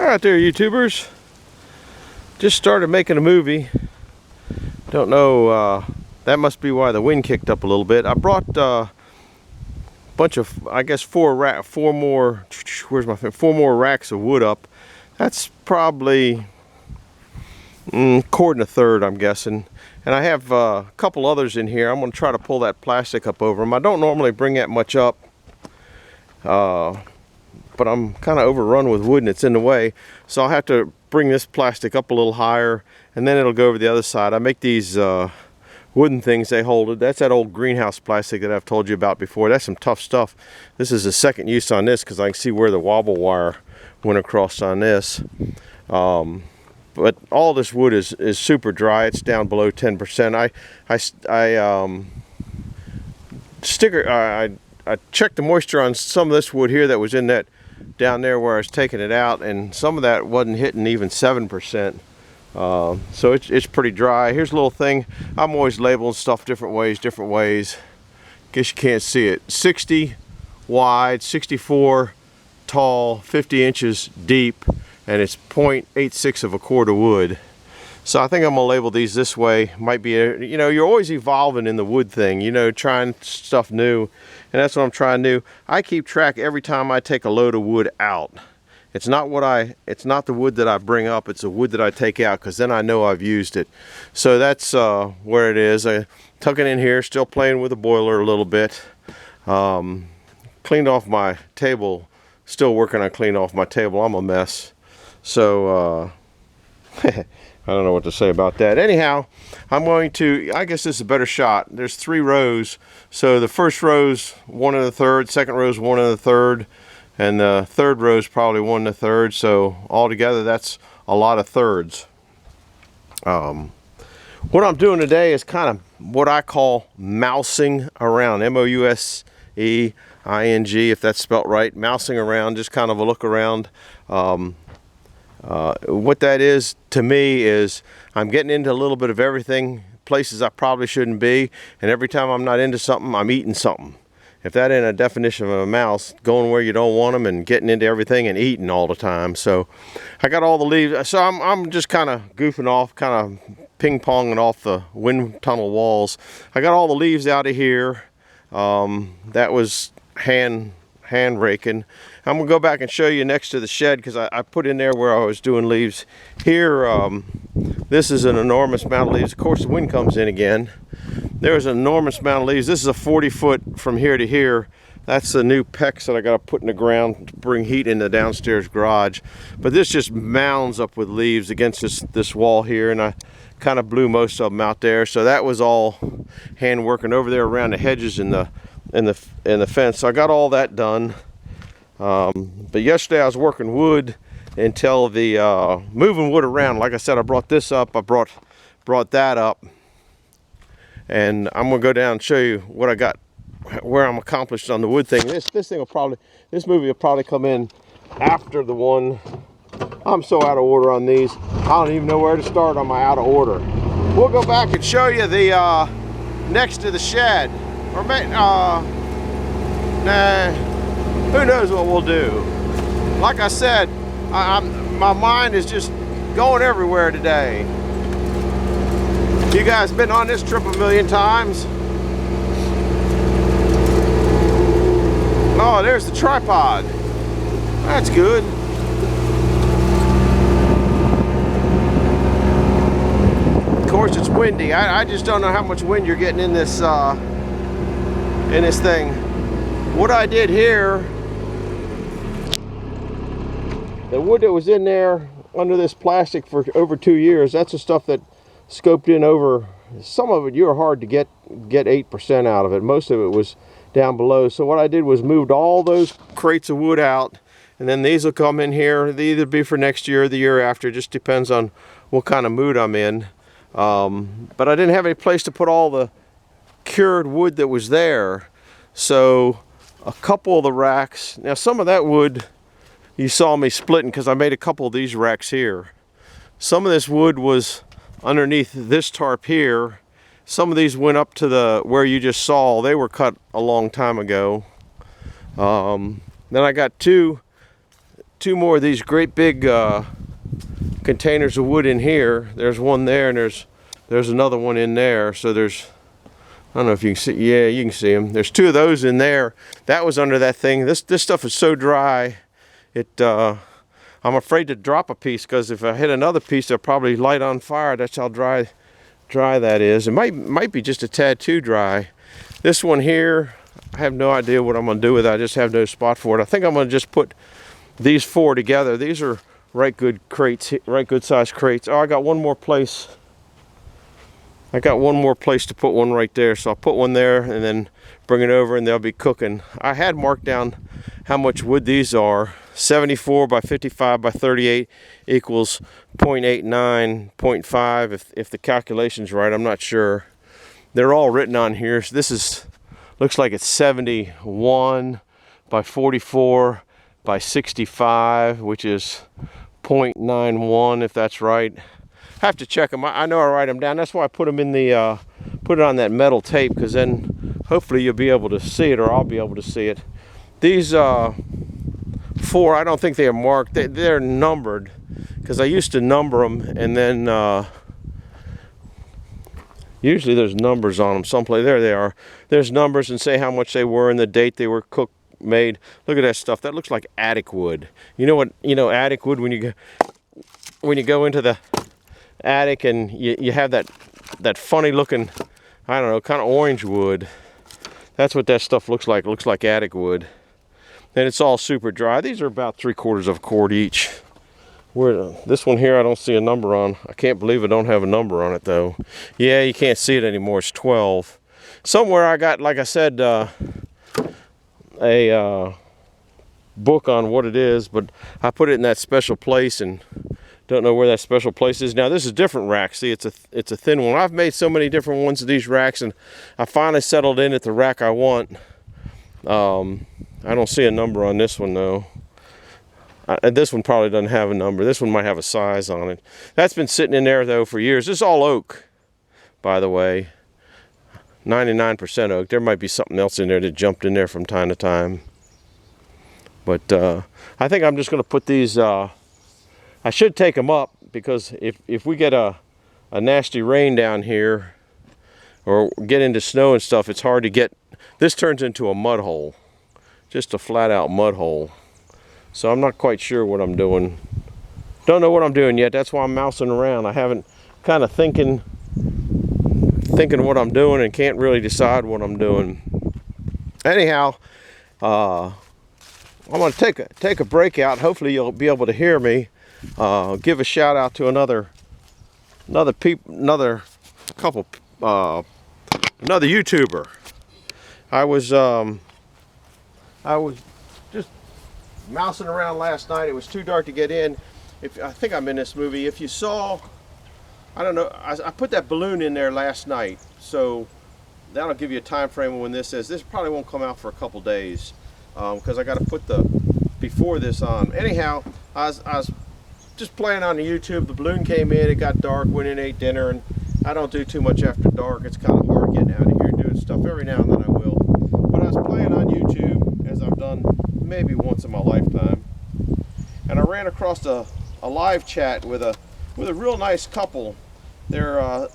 Alright there, YouTubers. Just started making a movie. Don't know, that must be why the wind kicked up a little bit. I brought a bunch of, I guess, four more racks of wood up. That's probably cord and a third, I'm guessing. And I have a couple others in here. I'm going to try to pull that plastic up over them. I don't normally bring that much up, but I'm kind of overrun with wood and it's in the way. So I'll have to bring this plastic up a little higher and then it'll go over the other side. I make these wooden things, they hold it. That's that old greenhouse plastic that I've told you about before. That's some tough stuff. This is the second use on this because I can see where the wobble wire went across on this. But all this wood is super dry. It's down below 10%. I checked the moisture on some of this wood here that was in that down there where I was taking it out, and some of that wasn't hitting even 7%. So it's pretty dry. Here's a little thing. I'm always labeling stuff different ways. Guess you can't see it. 60 wide, 64 tall, 50 inches deep, and it's 0.86 of a cord of wood. So I think I'm gonna label these this way. Might be, you know, you're always evolving in the wood thing, you know, trying stuff new, and that's what I'm trying to do. I keep track every time I take a load of wood out. It's not the wood that I bring up, it's the wood that I take out, because then I know I've used it. So that's where it is. I tuck it in here, still playing with the boiler a little bit. Cleaned off my table, still working on cleaning off my table. I'm a mess. So, I don't know what to say about that. Anyhow, I'm going to, I guess this is a better shot. There's 3 rows. So the first row's 1 1/3, second row's 1 1/3, and the third row's probably 1 1/3. So altogether, that's a lot of thirds. What I'm doing today is kind of what I call mousing around. M-O-U-S-E-I-N-G, if that's spelt right. Mousing around, just kind of a look around. What that is to me is I'm getting into a little bit of everything, places I probably shouldn't be, and every time I'm not into something, I'm eating something. If that ain't a definition of a mouse, going where you don't want them and getting into everything and eating all the time. So I got all the leaves, so I'm just kind of goofing off, kind of ping-ponging off the wind tunnel walls. I got all the leaves out of here. That was hand raking. I'm gonna go back and show you next to the shed, because I put in there where I was doing leaves. Here, this is an enormous amount of leaves. Of course, the wind comes in again. There's an enormous amount of leaves. This is a 40-foot from here to here. That's the new PEX that I gotta put in the ground to bring heat in the downstairs garage. But this just mounds up with leaves against this wall here, and I kind of blew most of them out there. So that was all hand working over there around the hedges in the fence. So I got all that done. But yesterday I was working wood until the moving wood around. Like I said, I brought this up, I brought that up, and I'm gonna go down and show you what I got, where I'm accomplished on the wood thing. This movie will probably come in after the one. I'm so out of order on these. I don't even know where to start on my out of order. We'll go back and show you the next to the shed, or who knows what we'll do. Like I said, my mind is just going everywhere today. You guys been on this trip a million times. Oh, there's the tripod. That's good. Of course, it's windy. I just don't know how much wind you're getting in this thing. What I did here, the wood that was in there under this plastic for over 2 years, that's the stuff that scoped in over. Some of it you're hard to get 8% out of it. Most of it was down below. So what I did was moved all those crates of wood out, and then these will come in here. They either be for next year or the year after. It just depends on what kind of mood I'm in. But I didn't have any place to put all the cured wood that was there. So a couple of the racks, now some of that wood you saw me splitting because I made a couple of these racks here. Some of this wood was underneath this tarp here. Some of these went up to the where you just saw. They were cut a long time ago. Then I got two two more of these great big containers of wood in here. There's one there, and there's another one in there. So there's, I don't know if you can see, yeah, you can see them. There's two of those in there. That was under that thing. This stuff is so dry, I'm afraid to drop a piece, because if I hit another piece, they'll probably light on fire. That's how dry that is. It might be just a tad too dry. This one here, I have no idea what I'm gonna do with it. I just have no spot for it. I think I'm gonna just put these four together. These are right good crates, right good sized crates. Oh, I got one more place. I got one more place to put one right there. So I'll put one there and then bring it over, and they'll be cooking. I had marked down how much wood these are. 74 by 55 by 38 equals 0.89, 0.5 if the calculation's right. I'm not sure. They're all written on here. So this looks like it's 71 by 44 by 65, which is 0.91 if that's right. I have to check them. I know I write them down. That's why I put them in the put it on that metal tape, because then hopefully you'll be able to see it, or I'll be able to see it. These four, I don't think they are marked. They're numbered, because I used to number them, and then usually there's numbers on them someplace. There they are. There's numbers and say how much they were and the date they were cooked, made. Look at that stuff. That looks like attic wood. You know what? You know attic wood, when you go into the attic and you have that funny looking, I don't know, kind of orange wood. That's what that stuff looks like. It looks like attic wood. And it's all super dry. These are about 3/4 of a cord each. This one here I don't see a number on. I can't believe I don't have a number on it though. Yeah, you can't see it anymore. It's 12. Somewhere I got, like I said, a book on what it is, but I put it in that special place and don't know where that special place is. Now this is a different rack. See, it's a thin one. I've made so many different ones of these racks, and I finally settled in at the rack I want. I don't see a number on this one though. This one probably doesn't have a number. This one might have a size on it. That's been sitting in there though for years. This is all oak, by the way. 99% oak. There might be something else in there that jumped in there from time to time. But I think I'm just going to put these, I should take them up, because if we get a nasty rain down here or get into snow and stuff, it's hard to get. This turns into a mud hole, just a flat out mud hole. So I'm not quite sure what I'm doing. Don't know what I'm doing yet. That's why I'm mousing around. I haven't kind of thinking what I'm doing and can't really decide what I'm doing. Anyhow, I'm going to take a break out. Hopefully you'll be able to hear me. Give a shout out to another YouTuber. I was just mousing around last night. It was too dark to get in. I think I'm in this movie. If you saw, I don't know, I put that balloon in there last night, so that'll give you a time frame of when this is. This probably won't come out for a couple days, because I got to put the before this on. Anyhow, I was just playing on the YouTube. The balloon came in, it got dark, went in, ate dinner, and I don't do too much after dark. It's kind of hard getting out of here doing stuff. Every now and then I will. But I was playing on YouTube, as I've done maybe once in my lifetime, and I ran across a live chat with a real nice couple. Their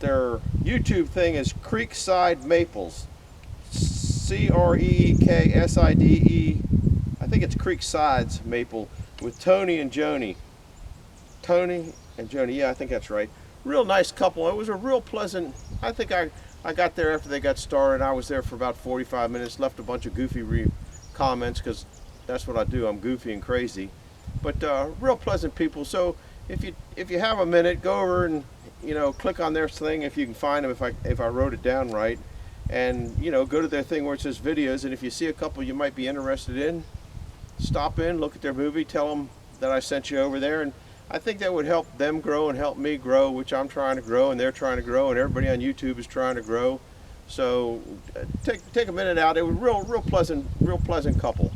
YouTube thing is Creekside Maples, CREEKSIDE. I think it's Creeksides Maple, with Tony and Joni. Tony and Joni, yeah, I think that's right. Real nice couple. It was a real pleasant. I think I got there after they got started. I was there for about 45 minutes. Left a bunch of goofy comments, because that's what I do. I'm goofy and crazy. But real pleasant people. So if you have a minute, go over and click on their thing if you can find them. If I wrote it down right, and go to their thing where it says videos. And if you see a couple you might be interested in, stop in, look at their movie, tell them that I sent you over there, and I think that would help them grow and help me grow, which I'm trying to grow and they're trying to grow and everybody on YouTube is trying to grow. So take a minute out. It was real pleasant couple.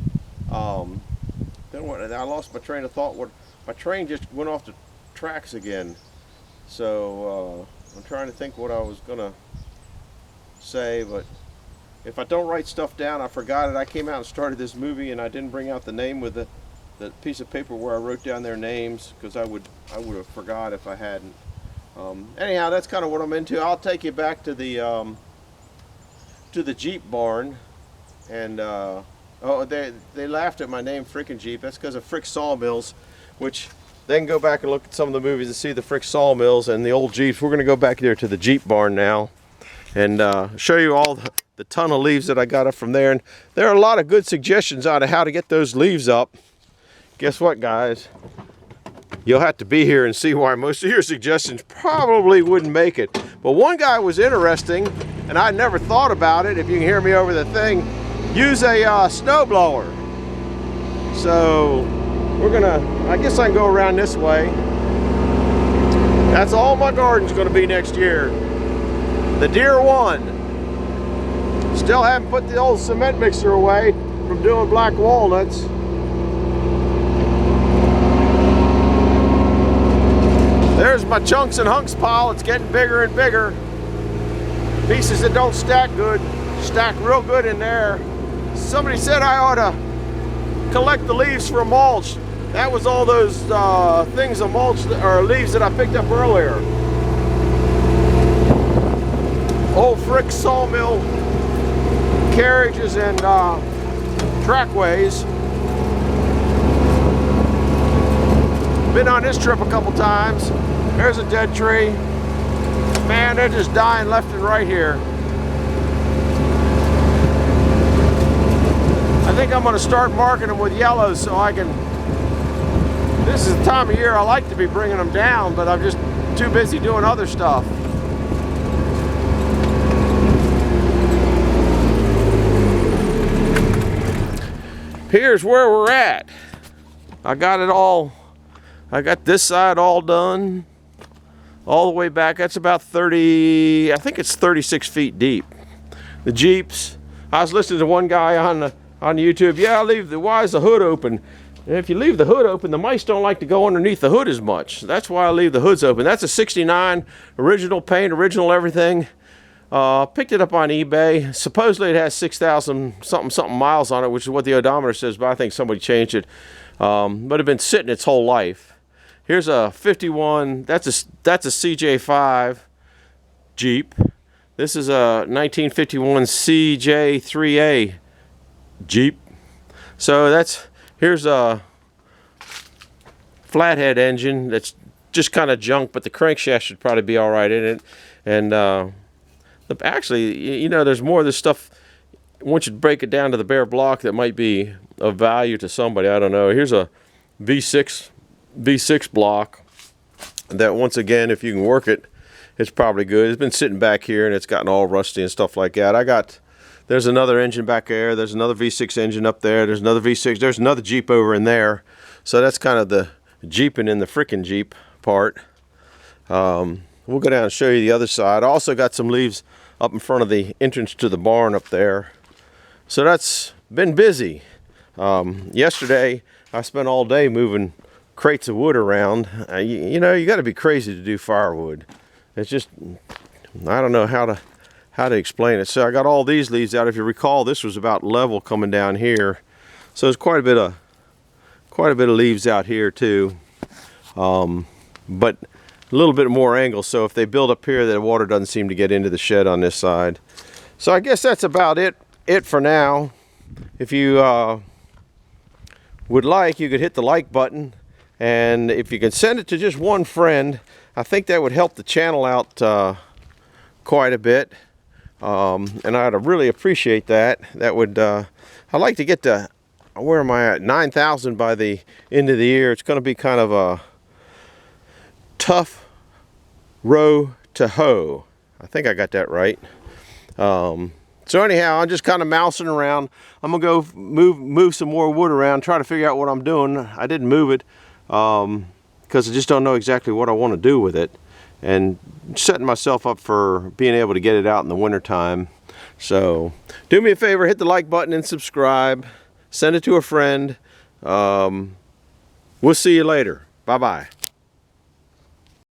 Then I lost my train of thought. My train just went off the tracks again. So I'm trying to think what I was gonna say, but if I don't write stuff down, I forgot it. I came out and started this movie and I didn't bring out the name with the piece of paper where I wrote down their names, because I would have forgot if I hadn't. Anyhow, that's kind of what I'm into. I'll take you back to the Jeep barn, and oh, they laughed at my name, Frickin' Jeep. That's because of Frick Sawmills, which they can go back and look at some of the movies and see the Frick Sawmills and the old Jeeps. We're going to go back there to the Jeep barn now and show you all the ton of leaves that I got up from there. And there are a lot of good suggestions on how to get those leaves up. Guess what, guys? You'll have to be here and see why most of your suggestions probably wouldn't make it. But one guy was interesting, and I never thought about it. If you can hear me over the thing, use a snow blower. So we're gonna, I guess I can go around this way. That's all my garden's gonna be next year. The Deer 1. Still haven't put the old cement mixer away from doing black walnuts. There's my chunks and hunks pile. It's getting bigger and bigger. Pieces that don't stack good, stack real good in there. Somebody said I ought to collect the leaves for mulch. That was all those things of mulch or leaves that I picked up earlier. Old Frick Sawmill carriages and trackways. Been on this trip a couple times. There's a dead tree. Man, they're just dying left and right here. I think I'm going to start marking them with yellows so I can... This is the time of year I like to be bringing them down, but I'm just too busy doing other stuff. Here's where we're at. I got it all. I got this side all done. All the way back. That's about 30, I think it's 36 feet deep. The Jeeps. I was listening to one guy on YouTube. Yeah, why is the hood open? And if you leave the hood open, the mice don't like to go underneath the hood as much. That's why I leave the hoods open. That's a 69, original paint, original everything. Picked it up on eBay. Supposedly it has 6,000 something miles on it, which is what the odometer says, but I think somebody changed it. But it's been sitting its whole life. Here's a 51, that's a CJ5 Jeep. This is a 1951 CJ3A Jeep. So here's a flathead engine that's just kind of junk, but the crankshaft should probably be all right in it. And actually, you know, there's more of this stuff. Once you break it down to the bare block, that might be of value to somebody. I don't know. Here's a V6 block that, once again, if you can work it, it's probably good. It's been sitting back here and it's gotten all rusty and stuff like that. There's another engine back there. There's another V6 engine up there. There's another V6. There's another Jeep over in there. So that's kind of the Jeeping in the frickin' Jeep part. We'll go down and show you the other side. I also got some leaves up in front of the entrance to the barn up there. So that's been busy. Yesterday, I spent all day moving crates of wood around. You know, you got to be crazy to do firewood. It's just, I don't know how to explain it. So I got all these leaves out. If you recall, this was about level coming down here. So there's quite a bit of leaves out here too. But a little bit more angle, so if they build up here, the water doesn't seem to get into the shed on this side. So I guess that's about it for now. If you would like, you could hit the like button, and if you can send it to just one friend, I think that would help the channel out quite a bit, and I'd really appreciate that. That would I'd like to get to, where am I at, 9,000 by the end of the year. It's going to be kind of a tough row to hoe. I think I got that right. So anyhow, I'm just kind of mousing around. I'm gonna go move some more wood around, try to figure out what I'm doing. I didn't move it because I just don't know exactly what I want to do with it, and setting myself up for being able to get it out in the winter time. So do me a favor, hit the like button and subscribe. Send it to a friend. We'll see you later. Bye-bye.